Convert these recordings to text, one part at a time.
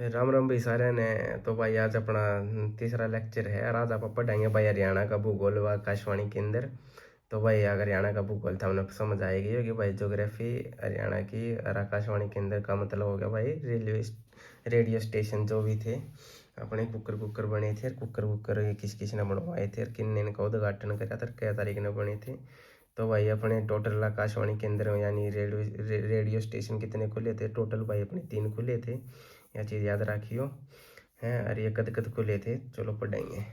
राम राम भाई सारे ने। तो भाई आज अपना तीसरा लेक्चर है और आज आप पढ़ाएंगे भाई हरियाणा का भूगोल व आकाशवाणी केंद्र। तो भाई अगर हरियाणा का भूगोल था हमने समझ आएगी होगी भाई ज्योग्राफी हरियाणा की, और आकाशवाणी केंद्र का मतलब हो गया भाई रेडियो स्टेशन जो भी थे अपने कुकर कुकर बने थे। कुकर कुकर किस किस ने बनवाए थे और किन ने इनका उद्घाटन करा था, क्या तारीख ने बने थे। तो भाई अपने टोटल आकाशवाणी केंद्र यानी रेडियो स्टेशन कितने खुले थे टोटल भाई अपने 3 खुले थे, यह चीज़ याद रखियो हैं। और ये कद कद खुले थे, चलो पढ़ेंगे।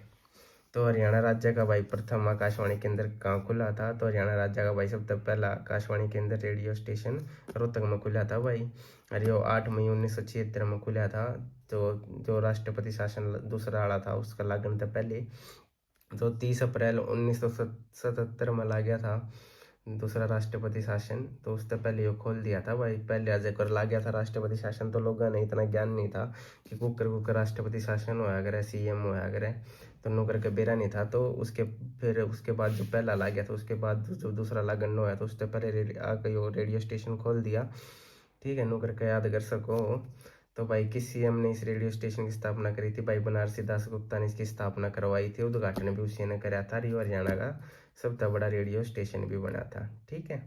तो हरियाणा राज्य का भाई प्रथम आकाशवाणी केंद्र कहाँ खुला था, तो हरियाणा राज्य का भाई सबसे पहला आकाशवाणी केंद्र रेडियो स्टेशन रोहतक में खुला था भाई। और ये 8 मई 1976 में खुला था। तो जो राष्ट्रपति शासन दूसरा आला था उसका लागण था पहले, जो 30 अप्रैल 1977 में ला गया था दूसरा राष्ट्रपति शासन। तो उससे पहले ये खोल दिया था भाई, पहले अजय कर ला गया था राष्ट्रपति शासन। तो लोगों ने इतना ज्ञान नहीं था कि कुकर कुकर राष्ट्रपति शासन होया करे, सीएम होया करे, तो नौकर का बेरा नहीं था। तो फिर उसके बाद जो पहला ला गया था उसके बाद जो दूसरा लागण होया तो उससे पहले रेडियो स्टेशन खोल दिया। ठीक है, नौकर का याद कर सको। तो भाई किस सीएम ने इस रेडियो स्टेशन की स्थापना करी थी, भाई बनारसी दास गुप्ता ने इसकी स्थापना करवाई थी, उद्घाटन भी उसी ने कराया था। रियो हरियाणा का सबसे बड़ा रेडियो स्टेशन भी बना था। ठीक है,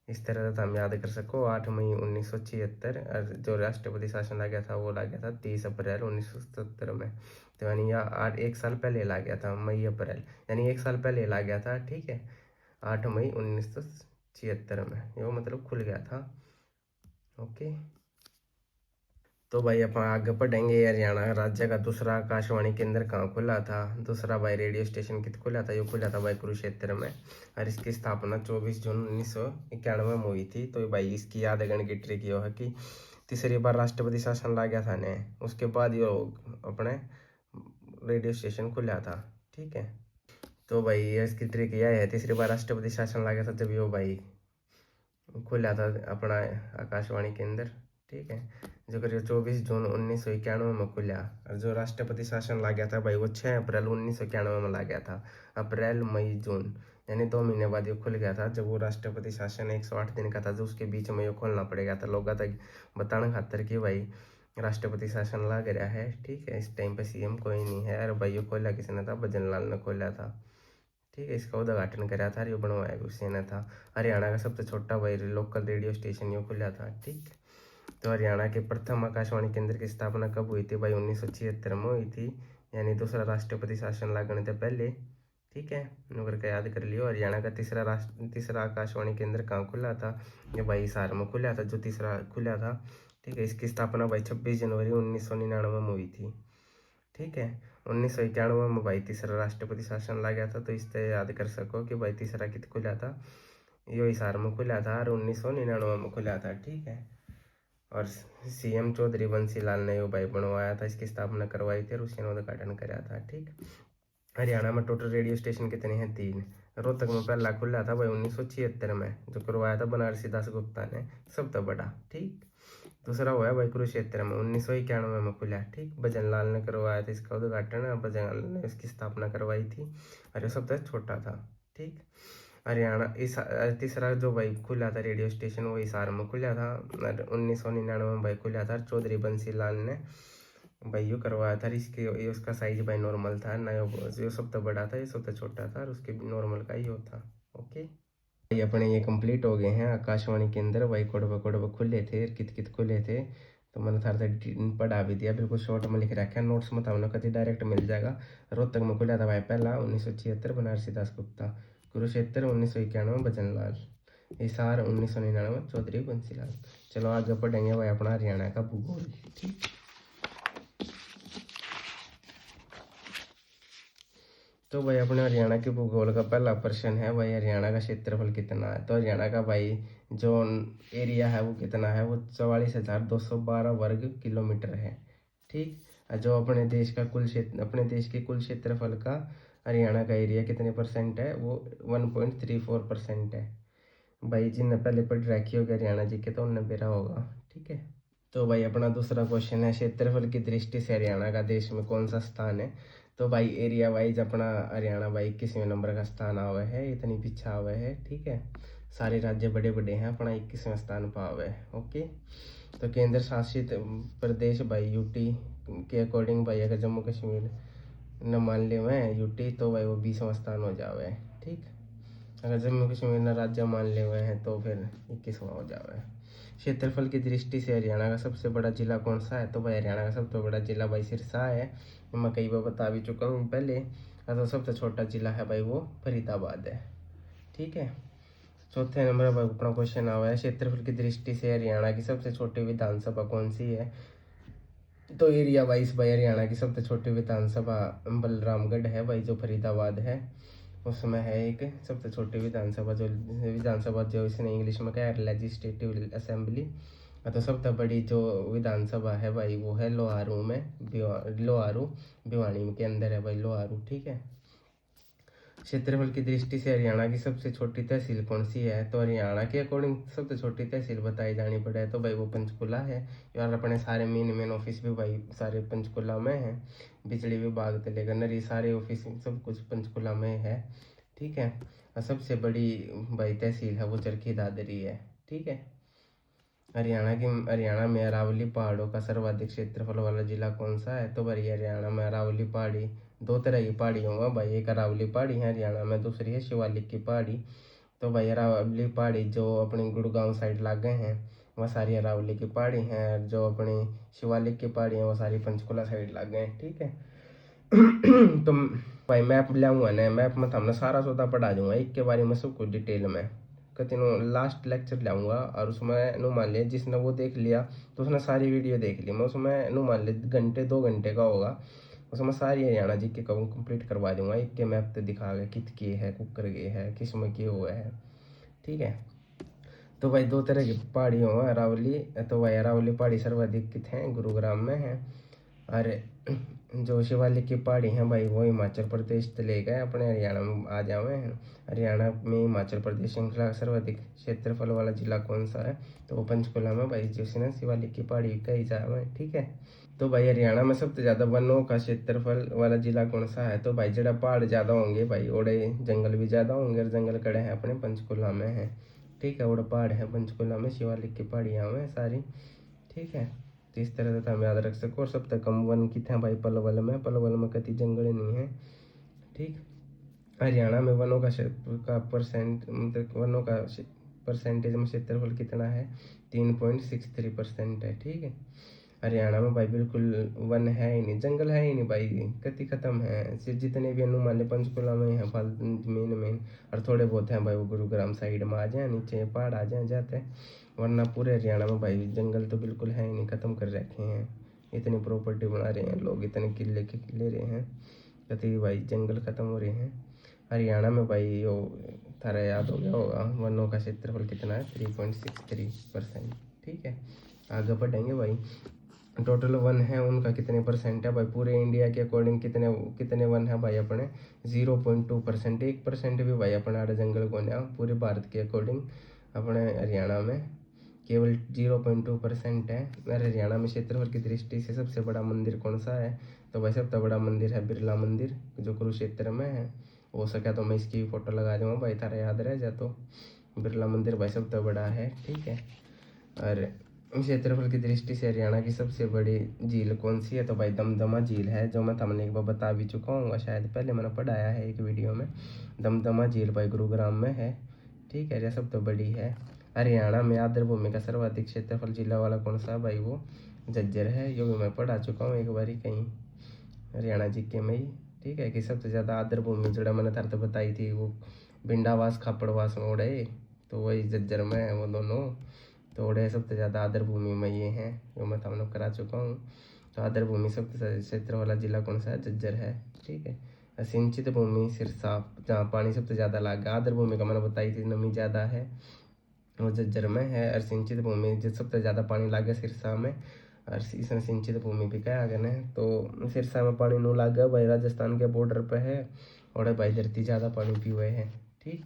इस तरह से हम याद कर सको। 8 मई 1976 और जो राष्ट्रपति शासन आ गया था वो ला गया था 30 अप्रैल 1977 में। तो यानी यह 1 साल पहले ला गया था, मई अप्रैल यानी 1 साल पहले ला गया था। ठीक है, 8 मई 1976 में ये मतलब खुल गया था। ओके, तो भाई अपन आगे पढ़ेंगे। हरियाणा राज्य का दूसरा आकाशवाणी केंद्र कहाँ खुला था, दूसरा भाई रेडियो स्टेशन कित खुला था, ये खुला था भाई कुरुक्षेत्र में। और इसकी स्थापना 24 जून 1991 में हुई थी। तो भाई इसकी याद करने की ट्रिक ये है कि तीसरी बार राष्ट्रपति शासन ला गया था ने, उसके बाद ये अपने रेडियो स्टेशन खुला था। ठीक है, तो भाई ये इसकी ट्रिक यह है, तीसरी बार राष्ट्रपति शासन ला गया था जब ये भाई खुला था अपना आकाशवाणी केंद्र। ठीक है, जो करिए 24 जून 1991 में खुला। और जो राष्ट्रपति शासन ला गया था भाई वो 6 अप्रैल 1991 में ला गया था। अप्रैल मई जून यानी 2 महीने बाद ये खुल गया था। जब वो राष्ट्रपति शासन 108 दिन का था, जो उसके बीच में ये खोलना पड़ेगा था लोगों तक बताने खातर कि भाई राष्ट्रपति शासन ला गया है। ठीक है, इस टाइम पे सीएम कोई नहीं है। और भाई ये खोला किसने था, भजन लाल ने खोला था। ठीक है, इसका उद्घाटन कराया था, ये बनवाया भी उसी ने था। हरियाणा का सबसे छोटा भाई लोकल रेडियो स्टेशन ये खुला था। ठीक, तो हरियाणा के प्रथम आकाशवाणी केंद्र की स्थापना कब हुई थी भाई, 1976 में हुई थी, यानी दूसरा राष्ट्रपति शासन लागने से पहले। ठीक है, नगर का याद कर लियो। हरियाणा का तीसरा आकाशवाणी केंद्र कहाँ खुला था, ये भाई हिसार में खुला था, जो तीसरा खुला था। ठीक है, इसकी स्थापना भाई 26 जनवरी 1999 में हुई थी। ठीक है, 1991 में भाई तीसरा राष्ट्रपति शासन ला गया था। तो इससे याद कर सको कि भाई तीसरा कित खुला था, यो हिसार में खुला था और 1999 में खुला था। ठीक है, और सीएम चौधरी बंसी लाल ने यो भाई बनवाया था, इसकी स्थापना करवाई थी और उसी ने उद्घाटन कराया था। ठीक, हरियाणा में टोटल रेडियो स्टेशन कितने हैं, 3। रोहतक में पहला खुला था भाई 1976 में, जो करवाया था बनारसी दास गुप्ता ने, सबसे बड़ा। ठीक, दूसरा हुआ है भाई कुरुक्षेत्र में 1991 में खुला। ठीक, भजन लाल ने करवाया था इसका उद्घाटन, भजन लाल ने इसकी स्थापना करवाई थी और ये सबसे छोटा था। ठीक, हरियाणा इस तीसरा जो भाई खुला था रेडियो स्टेशन वो हिसार में खुला था और 1999 में भाई खुला था। चौधरी बंसी लाल ने भाई यो करवाया था। इसके ये उसका साइज भाई नॉर्मल था ना, जो सबसे बड़ा था ये सबसे छोटा था और उसके नॉर्मल का ही होता। ओके भाई, अपने ये कंप्लीट हो गए हैं आकाशवाणी केंद्र भाई, कोडबा कोडबा खुले थे, कित कित खुले थे। तो मैंने थार से पढ़ा भी दिया, बिल्कुल शॉर्ट में लिख रखा है नोट्स में, था उन्हें कभी डायरेक्ट मिल जाएगा। रोहतक में खुला था भाई पहला 1976 बनारसी दास गुप्ता, कुरुक्षेत्र 1991 भजन लाल, हिसार 1999 चौधरी बंसीलाल। चलो आगे पढ़ेंगे भाई अपना हरियाणा का भूगोल। ठीक, तो भाई अपने हरियाणा के भूगोल का पहला प्रश्न है भाई, हरियाणा का क्षेत्रफल कितना है। तो हरियाणा का भाई जो एरिया है वो कितना है, वो 44,212 वर्ग किलोमीटर है। ठीक, और जो अपने देश का कुल क्षेत्र, अपने देश के कुल क्षेत्रफल का हरियाणा का एरिया कितने परसेंट है, वो 1.34% है। भाई जिनने पहले पढ़ रखी होगी हरियाणा जी के तो उनने बेरा होगा। ठीक है, तो भाई अपना दूसरा क्वेश्चन है, क्षेत्रफल की दृष्टि से हरियाणा का देश में कौन सा स्थान है। तो भाई एरिया वाइज अपना हरियाणा भाई 21वें नंबर का स्थान आवा है, इतनी पीछा आवा है। ठीक है, सारे राज्य बड़े बड़े हैं, अपना 21वें स्थान पर आवा है। ओके, तो केंद्र शासित प्रदेश भाई यूटी के अकॉर्डिंग भाई अगर जम्मू कश्मीर न मान ले हुए यूटी तो भाई वो 20वां स्थान हो जावे। ठीक, अगर जम्मू कश्मीर न राज्य मान ले हुए हैं तो फिर 21वां हो जावे। क्षेत्रफल की दृष्टि से हरियाणा का सबसे बड़ा जिला कौन सा है? तो भाई हरियाणा का सबसे बड़ा जिला भाई सिरसा है, मैं कई बार बता भी चुका हूँ पहले। तो सबसे छोटा जिला है भाई वो फरीदाबाद है। ठीक है, चौथे नंबर पर अपना क्वेश्चन आया है, क्षेत्रफल की दृष्टि से हरियाणा की सबसे छोटी विधानसभा कौन सी है? तो एरिया वाइज भाई हरियाणा की सबसे छोटी विधानसभा बलरामगढ़ है भाई, जो फरीदाबाद है उसमें है एक सबसे छोटी विधानसभा जो इसने इंग्लिश में क्या है, लेजिस्लेटिव असेंबली। तो सबसे बड़ी जो विधानसभा है भाई वो है लोहारू में, लोहारू भिवानी के अंदर है भाई लोहारू। ठीक है, क्षेत्रफल की दृष्टि से हरियाणा की सबसे छोटी तहसील कौन सी है? तो हरियाणा के अकॉर्डिंग सबसे छोटी तहसील बताई जानी पड़े तो भाई वो पंचकुला है। और अपने सारे मेन ऑफिस भी भाई सारे पंचकुला में है, बिजली विभाग से लेकर नरी सारे ऑफिस सब कुछ पंचकुला में है। ठीक है, और सबसे बड़ी भाई तहसील है वो चरखी दादरी है। ठीक है, हरियाणा में अरावली पहाड़ों का सर्वाधिक क्षेत्रफल वाला जिला कौन सा है? तो भाई हरियाणा में अरावली पहाड़ी, दो तरह की पहाड़ी होगा भाई, एक अरावली पहाड़ी है हरियाणा में, दूसरी है शिवालिक की पहाड़ी। तो भाई अरावली पहाड़ी जो अपनी गुड़गांव साइड लागे हैं वह सारी अरावली की पहाड़ी हैं, और जो अपनी शिवालिक की पहाड़ी है वो सारी पंचकुला साइड लागे हैं। ठीक है तो भाई मैप लाऊंगा ना, मैप में हमने सारा सौदा पढ़ा दूंगा एक के बारे में सब कुछ डिटेल में, कतिनो लास्ट लेक्चर लाऊंगा। और उसमें नु मान लिया जिसने वो देख लिया तो उसने सारी वीडियो देख ली, मैं उसमें नु मान लिया घंटे 2 घंटे का होगा, उसमें सारी हरियाणा जी के कंप्लीट करवा दूंगा एक के मैप पे दिखा के कित के है, कुकर के है, किस में किए हुए है। ठीक है, तो भाई दो तरह की पहाड़ी हो अरावली, तो भाई अरावली पहाड़ी सर्वाधिक कित है, गुरुग्राम में है। और जो शिवालिक की पहाड़ी हैं भाई वो हिमाचल प्रदेश से ले गए अपने हरियाणा में आ जावे हैं। हरियाणा में हिमाचल प्रदेश श्रृंखला सर्वाधिक क्षेत्रफल वाला जिला कौन सा है? तो वो पंचकुला में भाई जिसने शिवालिक की पहाड़ी कही जावे। ठीक है, तो भाई हरियाणा में सबसे ज्यादा वनों का क्षेत्रफल वाला जिला कौन सा है? तो भाई जड़ा पहाड़ ज्यादा होंगे भाई ओड़े जंगल भी ज्यादा होंगे, और जंगल कड़े हैं अपने पंचकुला में है। ठीक है, ओड़े पहाड़ है पंचकुला में, शिवालिक की पहाड़ियाँ में सारी। ठीक है, तो इस तरह से हम याद रख सको। और सब तक कम वन की थे भाई पलवल में, पलवल में कति जंगल नहीं है। ठीक, हरियाणा में वनों का परसेंट मतलब वनों का परसेंटेज में क्षेत्रफल कितना है? 3.63% है। ठीक है, हरियाणा में भाई बिल्कुल वन है ही नहीं, जंगल है ही नहीं भाई, कति खत्म है। सिर्फ जितने भी अनुमान है पंचकुला में है फालतू मेन, और थोड़े बहुत हैं भाई वो गुरुग्राम साइड में आ जाए, नीचे पहाड़ आ जाए जाते हैं, वरना पूरे हरियाणा में भाई जंगल तो बिल्कुल है ही नहीं, खत्म कर रखे हैं। इतनी प्रॉपर्टी बना रहे हैं लोग, इतने किले के किले रहे हैं, कति भाई जंगल खत्म हो रहे हैं। हरियाणा में भाई यो थारा याद हो गया होगा वनों का क्षेत्रफल कितना है, 3.63%। ठीक है, आगे बढ़ेंगे भाई। टोटल वन है उनका कितने परसेंट है भाई, पूरे इंडिया के अकॉर्डिंग कितने कितने वन है भाई अपने? 0.2%, 1% भी भाई अपने आड़े जंगल को ना, पूरे भारत के अकॉर्डिंग अपने हरियाणा में केवल 0.2% है। और हरियाणा में क्षेत्रफल की दृष्टि से सबसे बड़ा मंदिर कौन सा है? तो भाई सबसे बड़ा मंदिर है बिरला मंदिर, जो कुरुक्षेत्र में है। हो सके तो मैं इसकी फोटो लगा दूंगा भाई, थारा याद रह जा तो। बिरला मंदिर भाई सबसे बड़ा है। ठीक है, और क्षेत्रफल की दृष्टि से हरियाणा की सबसे बड़ी झील कौन सी है? तो भाई दमदमा झील है, जो मैं तुमने एक बार बता भी चुका हूँ शायद, पहले मैंने पढ़ाया है एक वीडियो में। दमदमा झील भाई गुरुग्राम में है। ठीक है, यह सब तो बड़ी है। हरियाणा में आर्द्र भूमि का सर्वाधिक क्षेत्रफल जिला वाला कौन सा भाई? वो झज्जर है, यो भी मैं पढ़ा चुका हूँ एक बार ही कहीं हरियाणा जीके में ही। ठीक है, कि सबसे ज़्यादा आर्द्र भूमि जोड़ा मैंने थार तो बताई थी वो भिंडावास खापड़वास में उड़े, तो वही झज्जर में है वो दोनों। तो उड़े सबसे ज़्यादा आर्द्र भूमि में ये हैं, जो मैं तुमने करा चुका हूँ। तो आर्द्र भूमि सबसे क्षेत्र वाला जिला कौन सा है? झज्जर है। ठीक है, सिंचित भूमि सिरसा, जहाँ पानी सबसे ज़्यादा लागे। आर्द्र भूमि का मैंने बताई थी नमी ज़्यादा है, वो झज्जर में है। और सिंचित भूमि जो सबसे ज़्यादा पानी लागे सिरसा में, और इसमें सिंचित भूमि भी क्या आगे है। तो सिरसा में पानी नू लागे भाई, राजस्थान के बॉर्डर पे है, और भाई धरती ज़्यादा पानी पी हुए है। ठीक,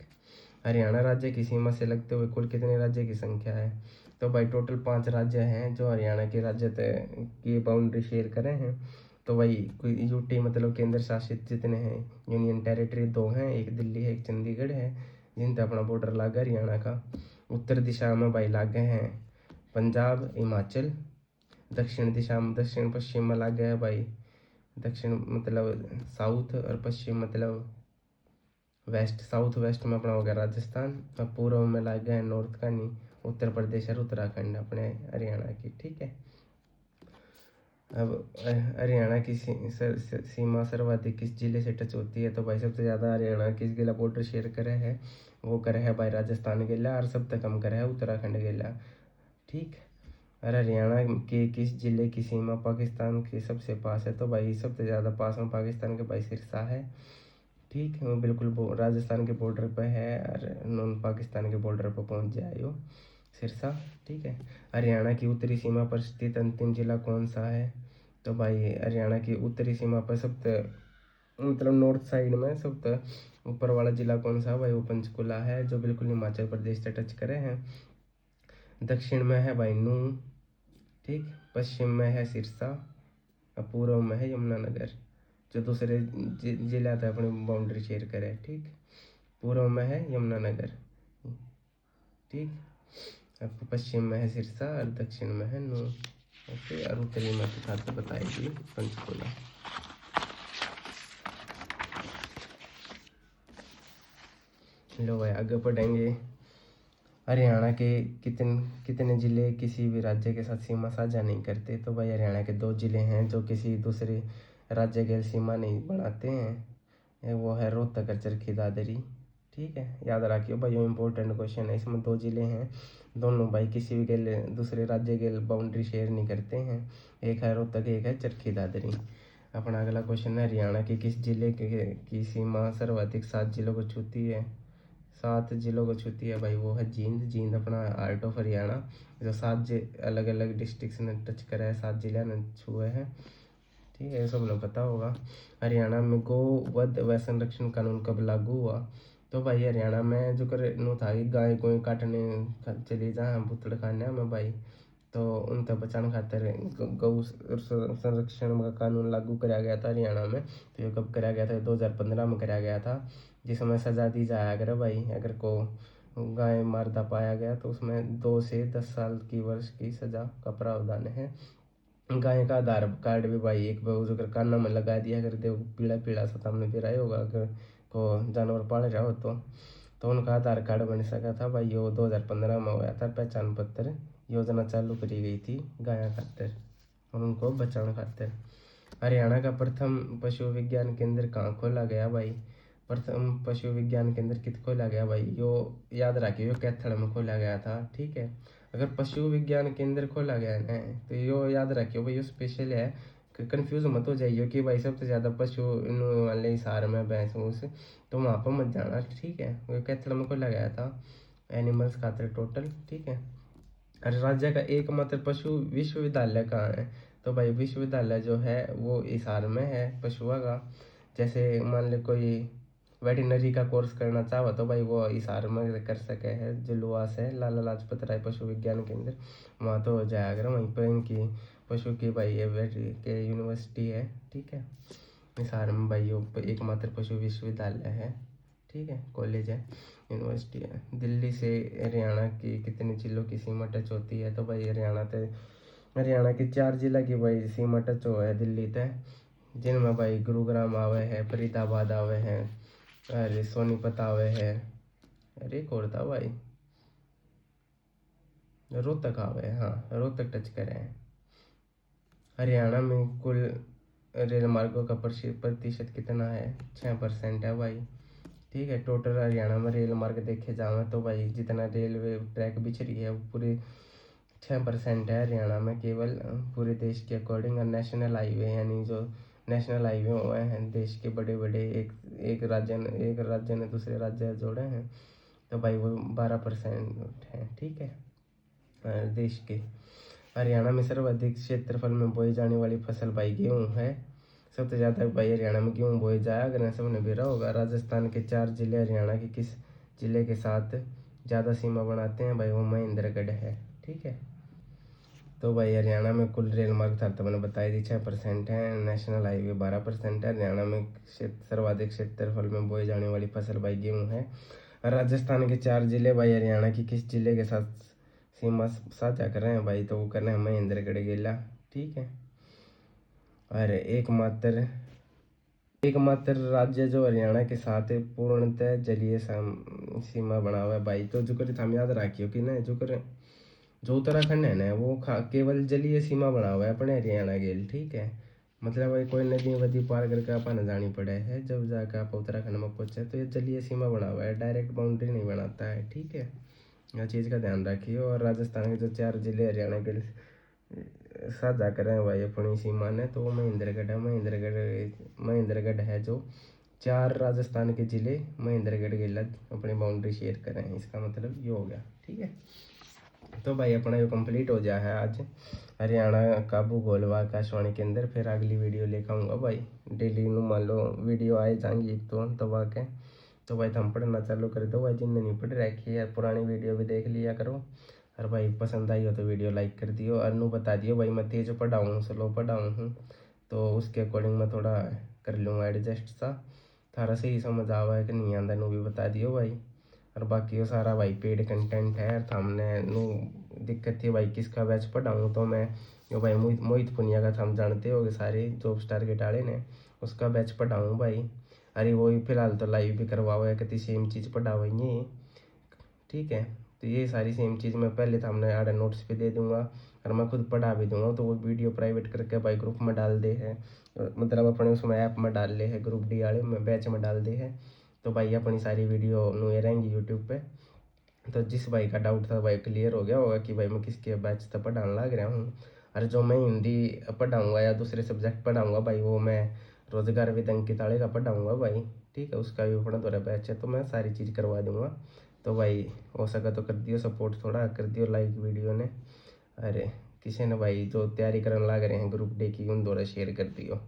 हरियाणा राज्य की सीमा से लगते हुए कुल कितने राज्य की संख्या है? तो भाई टोटल 5 राज्य हैं जो हरियाणा के राज्य की बाउंड्री शेयर करें हैं। तो भाई कोई यूटी मतलब केंद्र शासित जितने हैं, यूनियन टेरिटरी 2 हैं, एक दिल्ली है एक चंडीगढ़ है, जिनसे अपना बॉर्डर लागा हरियाणा का। उत्तर दिशा में भाई लागे हैं पंजाब, हिमाचल। दक्षिण दिशा में, दक्षिण पश्चिम में लग गया है भाई, दक्षिण मतलब साउथ और पश्चिम मतलब वेस्ट। साउथ वेस्ट में अपना हो गया राजस्थान, और पूर्व में लग गया है नॉर्थ का नहीं, उत्तर प्रदेश और उत्तराखंड अपने हरियाणा की। ठीक है, अब हरियाणा की सीमा सर्वाधिक किस जिले से टच होती है? तो भाई सबसे ज़्यादा हरियाणा किस जिला बॉर्डर शेयर करे है? वो करे है भाई राजस्थान जिला, और सबसे कम करे है उत्तराखंड जिला। ठीक, और हरियाणा के किस जिले की सीमा पाकिस्तान के सबसे पास है? तो भाई सबसे ज़्यादा पास में पाकिस्तान के भाई सिरसा है। ठीक, वो बिल्कुल राजस्थान के बॉर्डर पर है, और नॉन पाकिस्तान के बॉर्डर पर पहुंच जाए वो सिरसा। ठीक है, हरियाणा की उत्तरी सीमा पर स्थित अंतिम जिला कौन सा है? तो भाई हरियाणा की उत्तरी सीमा पर सबसे मतलब नॉर्थ साइड में सबसे ऊपर वाला जिला कौन सा है भाई? वो पंचकुला है, जो बिल्कुल हिमाचल प्रदेश से टच करे हैं। दक्षिण में है भाई नूंह। ठीक, पश्चिम में है सिरसा, और पूर्व में है यमुनानगर, जो दूसरे जिला था अपनी बाउंड्री शेयर करे। ठीक, पूर्व में है यमुनानगर। ठीक, अब पश्चिम में है सिरसा और दक्षिण में है नूंह, ओके, और उत्तरी में तो था बताएगी पंचकुला। लो भाई आगे पढ़ेंगे। हरियाणा के कितने कितने ज़िले किसी भी राज्य के साथ सीमा साझा नहीं करते? तो भाई हरियाणा के 2 ज़िले हैं जो किसी दूसरे राज्य के सीमा नहीं बनाते हैं, वो है रोहतक और चरखी दादरी। ठीक है, याद रखियो भाई, ये इंपॉर्टेंट क्वेश्चन है। इसमें 2 ज़िले हैं, दोनों भाई किसी भी के दूसरे राज्य के बाउंड्री शेयर नहीं करते हैं, एक है रोहतक, एक है चरखी दादरी। अपना अगला क्वेश्चन है, हरियाणा के किस जिले की सीमा सर्वाधिक 7 जिलों को छूती है? 7 जिलों को छूती है भाई, वो है जींद। जींद अपना आर्ट ऑफ हरियाणा, जो 7 अलग अलग डिस्ट्रिक्ट ने टच करा है, 7 जिले ने छुए हैं। ठीक है, सब लोग पता होगा। हरियाणा में गो वध व संरक्षण कानून कब लागू हुआ? तो भाई हरियाणा में जो कर नो था कि गाय को काटने चली जा पुतड़ खाने में भाई, तो उन तक बचाने खातिर गौ संरक्षण का कानून लागू कराया गया था हरियाणा में। तो ये कब कराया गया था? 2015 में कराया गया था, जिसमें सजा दी जाया अगर भाई, अगर को गाय मारता पाया गया तो उसमें 2 से 10 साल की वर्ष की सजा का प्रावधान है। गाय का आधार कार्ड भी भाई एक बार अगर कानों में लगा दिया, अगर देखो पीला पीला सा सामने भी रहा होगा, अगर को जानवर पाल रहा हो तो उनका आधार कार्ड बन सका था भाई। वो 2015 में हुआ था, पहचान पत्र योजना चालू करी गई थी गाय खातिर और उनको बचाने खातिर। हरियाणा का प्रथम पशु विज्ञान केंद्र कहाँ खोला गया भाई? प्रथम पशु विज्ञान केंद्र कित खोला गया भाई? यो याद रखिए, यो कैथल में खोला गया था। ठीक है, अगर पशु विज्ञान केंद्र खोला गया है तो यो याद रखियो भाई, यो स्पेशल है, कंफ्यूज मत हो जाइए कि भाई सबसे ज़्यादा पशु वाले हिसार में भैंस भूस, तो वहाँ पर मत जाना। ठीक है, वो कैथल में खोला गया था एनिमल्स खातिर टोटल। ठीक है, और राज्य का एकमात्र पशु विश्वविद्यालय कहाँ है? तो भाई विश्वविद्यालय जो है वो हिसार में है पशुओं का। जैसे मान लो कोई वेटनरी का कोर्स करना चाहो तो भाई वो हिसार में कर सके है, जो लुआस है लाला लाजपत राय पशु विज्ञान केंद्र, वहाँ तो हो जाए अगर वहीं पर इनकी पशु की भाई ये वेटरी के यूनिवर्सिटी है। ठीक है, हिसार में भाई वो एकमात्र पशु विश्वविद्यालय है। ठीक है, कॉलेज है, यूनिवर्सिटी है। दिल्ली से हरियाणा की कितने जिलों की सीमा टच होती है? तो भाई हरियाणा के 4 जिला की भाई सीमा टच हो है दिल्ली तय, जिनमें भाई गुरुग्राम आवे है, फरीदाबाद आवे है, अरे सोनीपत आवे है, अरे एक और था भाई, रोहतक आवे है, हाँ रोहतक टच करे हैं। हरियाणा में कुल रेल मार्गों का प्रतिशत कितना है? 6% है भाई। ठीक है, टोटल हरियाणा में रेल मार्ग देखे जाए तो भाई जितना रेलवे ट्रैक बिछ रही है वो पूरे 6% है हरियाणा में केवल, पूरे देश के अकॉर्डिंग। और नेशनल हाईवे यानी जो नेशनल हाईवे हुए हैं देश के बड़े बड़े, एक राज्य ने दूसरे राज्य जोड़े हैं, तो भाई वो 12% है। ठीक है, देश के। हरियाणा में सर्वाधिक क्षेत्रफल में बोई जाने वाली फसल भाई गेहूँ है। सबसे ज़्यादा भाई हरियाणा में गेहूँ बोया जाए, अगर सबने बेरा होगा। राजस्थान के 4 जिले हरियाणा के किस जिले के साथ ज़्यादा सीमा बनाते हैं भाई? वो महेंद्रगढ़ है। ठीक है, तो भाई हरियाणा में कुल रेल मार्ग था तो मैंने बताई दी 6% है, नेशनल हाईवे 12% है। हरियाणा में सर्वाधिक क्षेत्रफल में बोई जाने वाली फसल भाई गेहूँ है। राजस्थान के 4 जिले भाई हरियाणा की किस जिले के साथ सीमा साझा कर रहे हैं भाई, तो वो कर रहे हैं महेंद्रगढ़ गेला, ठीक है। और एकमात्र राज्य जो हरियाणा के साथ पूर्णतः जलीय सीमा बना हुआ है भाई। तो जो कर हम याद रखियो कि ना जो उत्तराखंड है ना वो केवल जलीय सीमा बना हुआ है अपने हरियाणा गेल, ठीक है। मतलब भाई कोई नदी वदी पार करके आप न जानी पड़े है, जब जाकर आप उत्तराखंड में पहुंचे तो ये जलीय सीमा बना हुआ है, डायरेक्ट बाउंड्री नहीं बनाता है, ठीक है। यह चीज़ का ध्यान रखिए। और राजस्थान के जो 4 जिले हरियाणा के साझा कर रहे हैं भाई अपनी सीमा ने, तो वो महेंद्रगढ़ है। महेंद्रगढ़ है जो 4 राजस्थान के जिले महेंद्रगढ़ के लग अपनी बाउंड्री शेयर कर रहे हैं, इसका मतलब ये हो गया, ठीक है। तो भाई अपना ये कंप्लीट हो गया है आज हरियाणा का भूगोल व आकाशवाणी के अंदर। फिर अगली वीडियो लेकर आऊँगा भाई, डेली नु मान लो वीडियो आए जाएंगी तो दबा के। तो भाई हम पढ़ना चालू कर दो भाई, जिनने नहीं पढ़ रखी है पुरानी वीडियो भी देख लिया करो। और भाई पसंद आई हो तो वीडियो लाइक कर दियो, और नु बता दियो भाई मैं तेज पढ़ाऊँ स्लो पढ़ाऊँ हूँ, तो उसके अकॉर्डिंग मैं थोड़ा कर लूँगा एडजस्ट सा। थारा सही समझ आवा है कि नहीं आता नु भी बता दियो भाई। और बाकी वो सारा भाई पेड कंटेंट है, हमने नु दिक्कत थी भाई किसका बैच पढ़ाऊँ, तो मैं यो भाई मोहित पुनिया का हम जानते हो सारे जॉब स्टार के टाले ने, उसका बैच पढ़ाऊँ भाई। अरे वो ही फिलहाल तो लाइव भी करवाओ है, कितनी सेम चीज़ पढ़ावेंगे, ठीक है। तो ये सारी सेम चीज़ मैं पहले तो हमने आडा नोट्स पे दे दूंगा, और मैं खुद पढ़ा भी दूंगा। तो वो वीडियो प्राइवेट करके भाई ग्रुप में डाल दे है, मतलब अपने उसमें ऐप में डाल ले है, ग्रुप डी वाले में बैच में डाल दे है। तो भाई अपनी सारी वीडियो नुए रहेंगी यूट्यूब पे। तो जिस भाई का डाउट था भाई क्लियर हो गया होगा कि भाई मैं किसके बैच तक पढ़ाने लग रहा हूँ। और जो मैं हिंदी पढ़ाऊँगा या दूसरे सब्जेक्ट पढ़ाऊँगा भाई, वो मैं रोजगार विद अंकित आले का पढ़ाऊँगा भाई, ठीक है। उसका भी अपना थोड़ा बैच है, तो मैं सारी चीज़ करवा दूंगा। तो भाई हो सका तो कर दियो सपोर्ट, थोड़ा कर दियो लाइक वीडियो ने। अरे किसी ने भाई जो तैयारी करने लग रहे हैं ग्रुप डे की, उन द्वारा शेयर कर दियो।